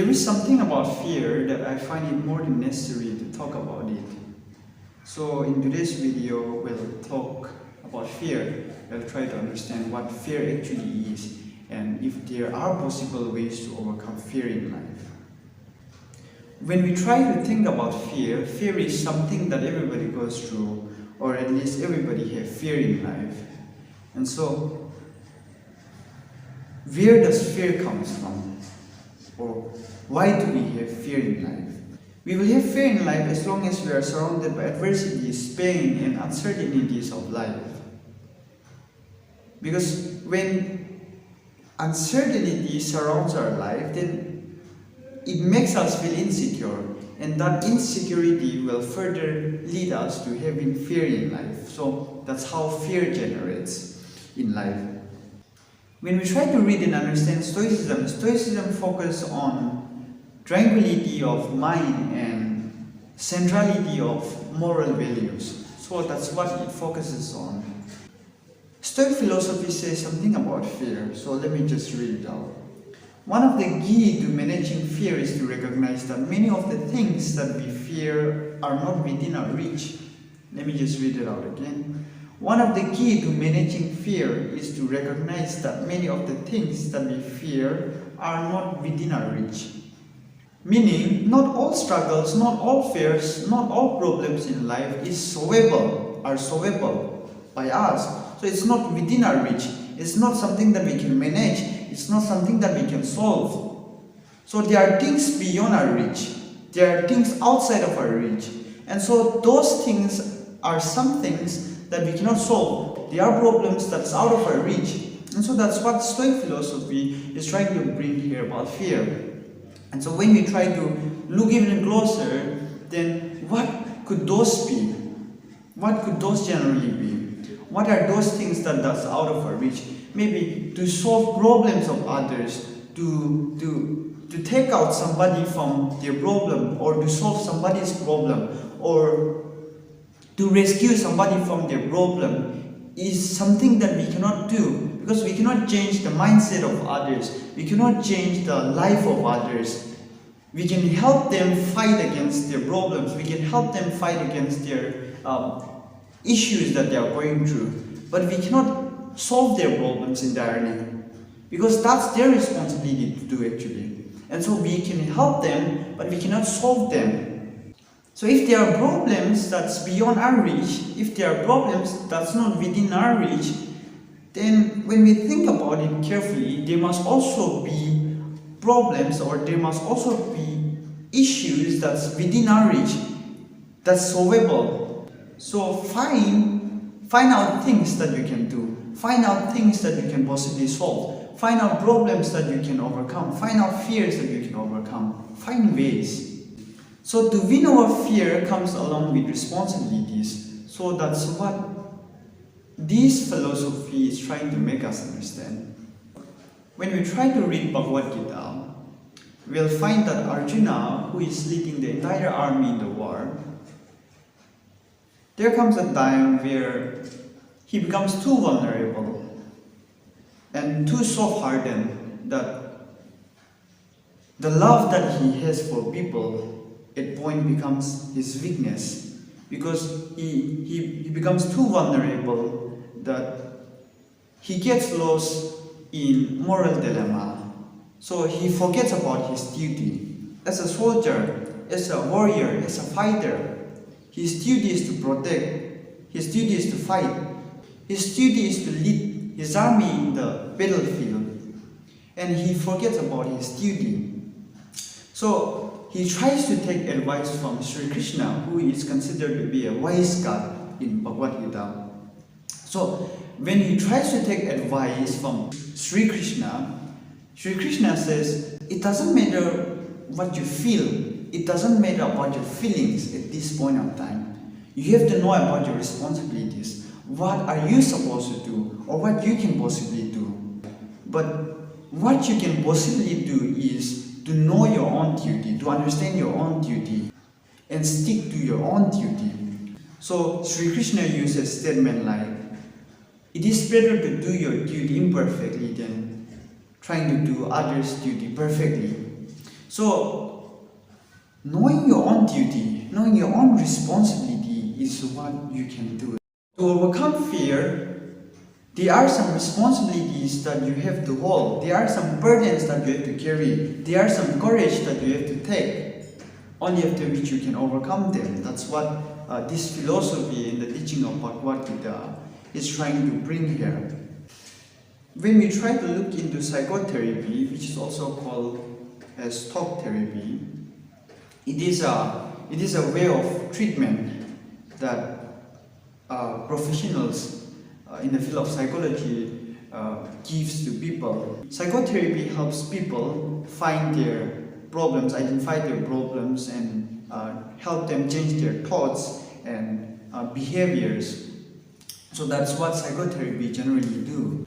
There is something about fear that I find it more than necessary to talk about it. So in today's video, we'll talk about fear. We'll try to understand what fear actually is and if there are possible ways to overcome fear in life. When we try to think about fear, fear is something that everybody goes through, or at least everybody has fear in life. And so, where does fear come from? Or why do we have fear in life? We will have fear in life as long as we are surrounded by adversities, pain, and uncertainties of life. Because when uncertainty surrounds our life, then it makes us feel insecure, and that insecurity will further lead us to having fear in life. So that's how fear generates in life. When we try to read and understand Stoicism focuses on tranquility of mind and centrality of moral values. So that's what it focuses on. Stoic philosophy says something about fear, so let me just read it out. One of the key to managing fear is to recognize that many of the things that we fear are not within our reach. Let me just read it out again. One of the key to managing fear is to recognize that many of the things that we fear are not within our reach. Meaning, not all struggles, not all fears, not all problems in life are solvable by us. So it's not within our reach. It's not something that we can manage. It's not something that we can solve. So there are things beyond our reach. There are things outside of our reach. And so those things are some things that we cannot solve. There are problems that's out of our reach. And so that's what Stoic philosophy is trying to bring here about fear. And so when we try to look even closer, then what could those be? What could those generally be? What are those things that's out of our reach? Maybe to solve problems of others, to take out somebody from their problem, or to solve somebody's problem, or to rescue somebody from their problem is something that we cannot do, because we cannot change the mindset of others. We cannot change the life of others. We can help them fight against their problems. We can help them fight against their issues that they are going through. But we cannot solve their problems entirely, because that's their responsibility to do actually. And so we can help them, but we cannot solve them. So if there are problems that's beyond our reach, if there are problems that's not within our reach, then when we think about it carefully, there must also be problems, or there must also be issues that's within our reach, that's solvable. So find out things that you can do. Find out things that you can possibly solve. Find out problems that you can overcome. Find out fears that you can overcome. Find ways. So to win over fear comes along with responsibilities. So that's what this philosophy is trying to make us understand. When we try to read Bhagavat Gita, we'll find that Arjuna, who is leading the entire army in the war, there comes a time where he becomes too vulnerable and too soft-hearted that the love that he has for people at point becomes his weakness, because he becomes too vulnerable that he gets lost in moral dilemma. So he forgets about his duty. As a soldier, as a warrior, as a fighter, his duty is to protect, his duty is to fight, his duty is to lead his army in the battlefield, and he forgets about his duty. So he tries to take advice from Sri Krishna, who is considered to be a wise god in Bhagavad Gita. So when he tries to take advice from Sri Krishna says, it doesn't matter what you feel, it doesn't matter about your feelings at this point of time. You have to know about your responsibilities. What are you supposed to do, or what you can possibly do? But what you can possibly do is to know your own duty, to understand your own duty, and stick to your own duty. So Sri Krishna uses statement like, it is better to do your duty imperfectly than trying to do others' duty perfectly. So, knowing your own duty, knowing your own responsibility is what you can do. To overcome fear, there are some responsibilities that you have to hold. There are some burdens that you have to carry. There are some courage that you have to take. Only after which you can overcome them. That's what this philosophy in the teaching of Bhagavat Gita is trying to bring here. When we try to look into psychotherapy, which is also called as talk therapy, it is a way of treatment that professionals in the field of psychology gives to people. Psychotherapy helps people find their problems, identify their problems, and help them change their thoughts and behaviors. So that's what psychotherapy generally do.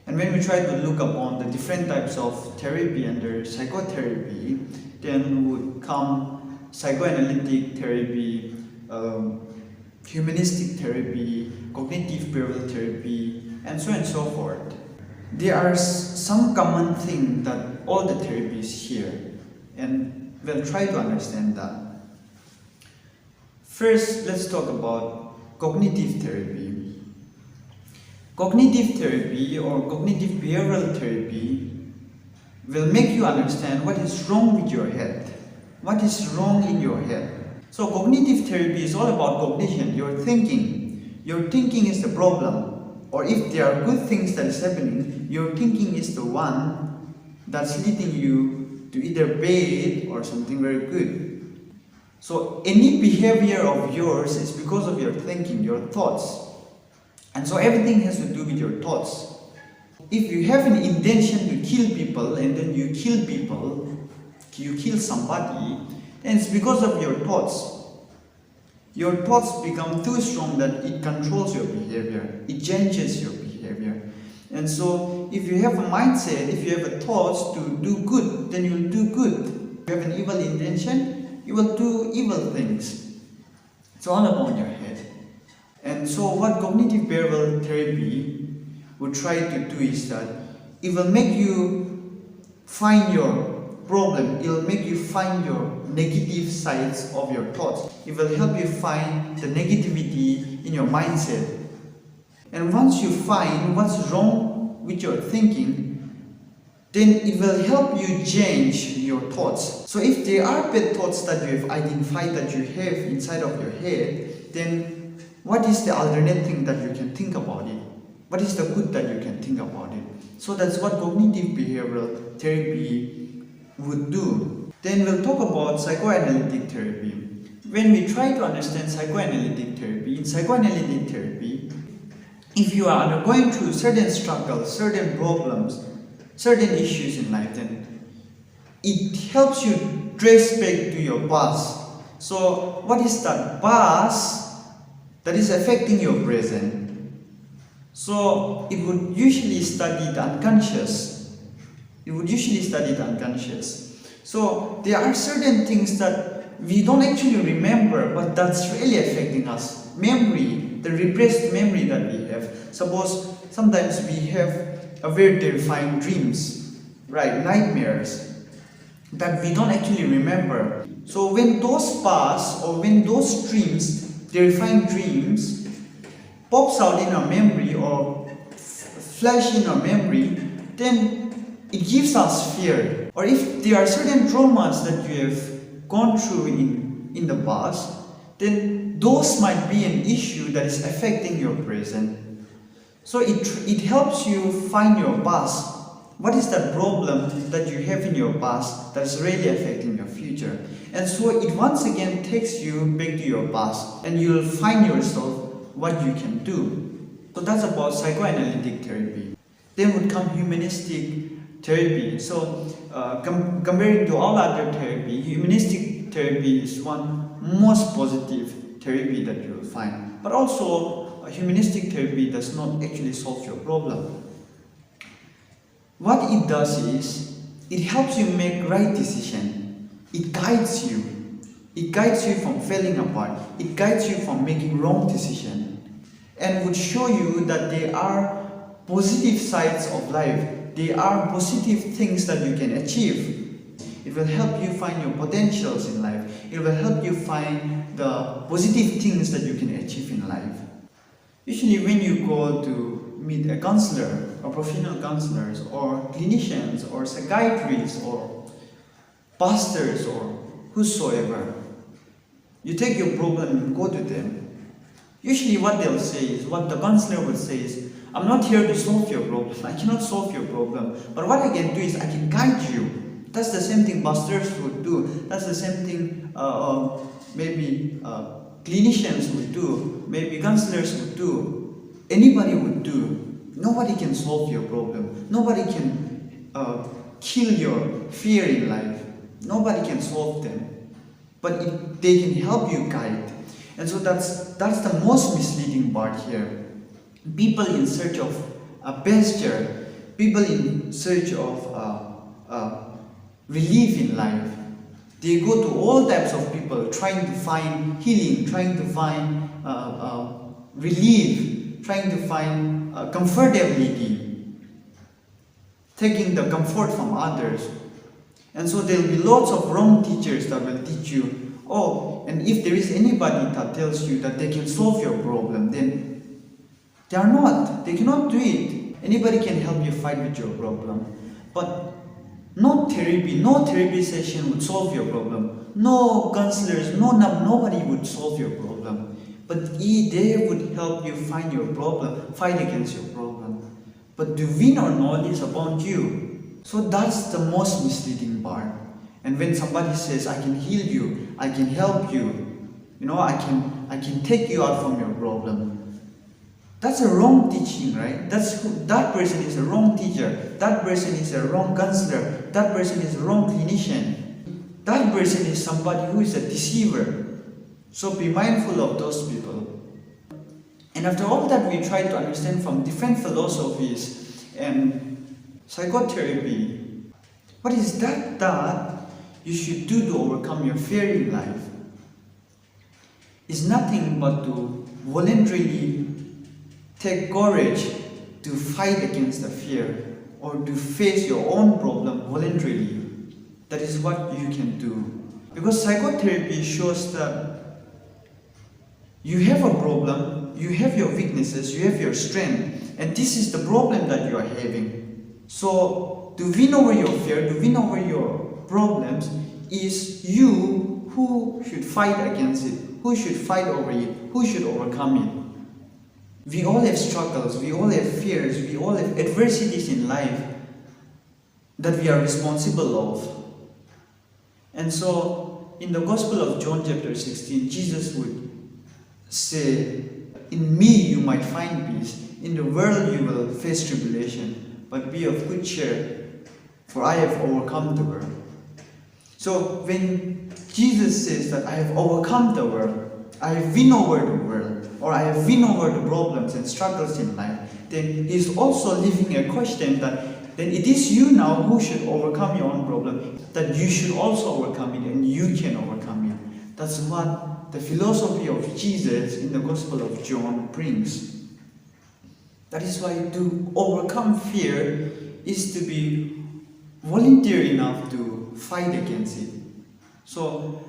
And when we try to look upon the different types of therapy under psychotherapy, then would come psychoanalytic therapy, humanistic therapy, cognitive behavioral therapy, and so on and so forth. There are some common things that all the therapies share, and we'll try to understand that. First, let's talk about cognitive therapy. Cognitive therapy or cognitive behavioral therapy will make you understand what is wrong with your head, what is wrong in your head. So cognitive therapy is all about cognition, your thinking. Your thinking is the problem, or if there are good things that is happening, your thinking is the one that's leading you to either bad or something very good. So any behavior of yours is because of your thinking, your thoughts. And so everything has to do with your thoughts. If you have an intention to kill people and then you kill people, you kill somebody, then it's because of your thoughts. Your thoughts become too strong that it controls your behavior, it changes your behavior. And so if you have a mindset, if you have a thoughts to do good, then you will do good. If you have an evil intention, you will do evil things. It's all about your head. And so what cognitive behavioral therapy would try to do is that it will make you find your problem, it will make you find your negative sides of your thoughts. It will help you find the negativity in your mindset. And once you find what's wrong with your thinking, then it will help you change your thoughts. So if there are bad thoughts that you have identified that you have inside of your head, then what is the alternate thing that you can think about it? What is the good that you can think about it? So that's what cognitive behavioral therapy would do. Then we'll talk about psychoanalytic therapy. When we try to understand psychoanalytic therapy, in psychoanalytic therapy, if you are undergoing through certain struggles, certain problems, certain issues in life, then it helps you trace back to your past. So what is that past that is affecting your present? So it would usually study the unconscious. It would usually study the unconscious. So there are certain things that we don't actually remember, but that's really affecting us. Memory, the repressed memory that we have. Suppose sometimes we have a very terrifying dreams, right? Nightmares that we don't actually remember. So when those pass or when those dreams, terrifying dreams, pops out in our memory or flash in our memory, then it gives us fear. Or if there are certain traumas that you have gone through in the past, then those might be an issue that is affecting your present. So it helps you find your past. What is that problem that you have in your past that is really affecting your future? And so it once again takes you back to your past, and you'll find yourself what you can do. So that's about psychoanalytic therapy. Then would come humanistic therapy. So comparing to all other therapy, humanistic therapy is one most positive therapy that you will find. But also, humanistic therapy does not actually solve your problem. What it does is, it helps you make right decision. It guides you. It guides you from falling apart. It guides you from making wrong decision. And would show you that there are positive sides of life. There are positive things that you can achieve. It will help you find your potentials in life. It will help you find the positive things that you can achieve in life. Usually when you go to meet a counselor or professional counselors or clinicians or psychiatrists or pastors or whosoever, you take your problem and go to them. Usually what they'll say is, what the counselor will say is, I'm not here to solve your problem. I cannot solve your problem. But what I can do is I can guide you. That's the same thing pastors would do. That's the same thing maybe clinicians would do. Maybe counselors would do. Anybody would do. Nobody can solve your problem. Nobody can kill your fear in life. Nobody can solve them. But they can help you guide. And so that's the most misleading part here. People in search of a pasture, people in search of relief in life, they go to all types of people trying to find healing, trying to find relief, trying to find comfortability, taking the comfort from others. And so there will be lots of wrong teachers that will teach you, oh, and if there is anybody that tells you that they can solve your problem, then they are not. They cannot do it. Anybody can help you fight with your problem. But no therapy session would solve your problem. No counselors, nobody would solve your problem. But they would help you find your problem, fight against your problem. But to win or not is upon you. So that's the most misleading part. And when somebody says, I can heal you, I can help you, I can take you out from your problem. That's a wrong teaching, right? That person is a wrong teacher. That person is a wrong counselor. That person is a wrong clinician. That person is somebody who is a deceiver. So be mindful of those people. And after all that we try to understand from different philosophies and psychotherapy, what is that you should do to overcome your fear in life? Is nothing but to voluntarily take courage to fight against the fear or to face your own problem voluntarily. That is what you can do. Because psychotherapy shows that you have a problem, you have your weaknesses, you have your strength, and this is the problem that you are having. So to win over your fear, to win over your problems, is you who should fight against it, who should fight over it, who should overcome it. We all have struggles, we all have fears, we all have adversities in life that we are responsible of. And so, in the Gospel of John chapter 16, Jesus would say, in me you might find peace, in the world you will face tribulation, but be of good cheer, for I have overcome the world. So, when Jesus says that I have overcome the world, I have won over the world, or I have won over the problems and struggles in life, then he's also leaving a question that then it is you now who should overcome your own problem, that you should also overcome it and you can overcome it. That's what the philosophy of Jesus in the Gospel of John brings. That is why to overcome fear is to be volunteer enough to fight against it. So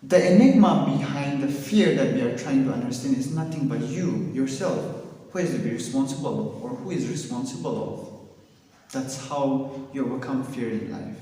the enigma behind the fear that we are trying to understand is nothing but you, yourself. Who is to be responsible or who is responsible of? That's how you overcome fear in life.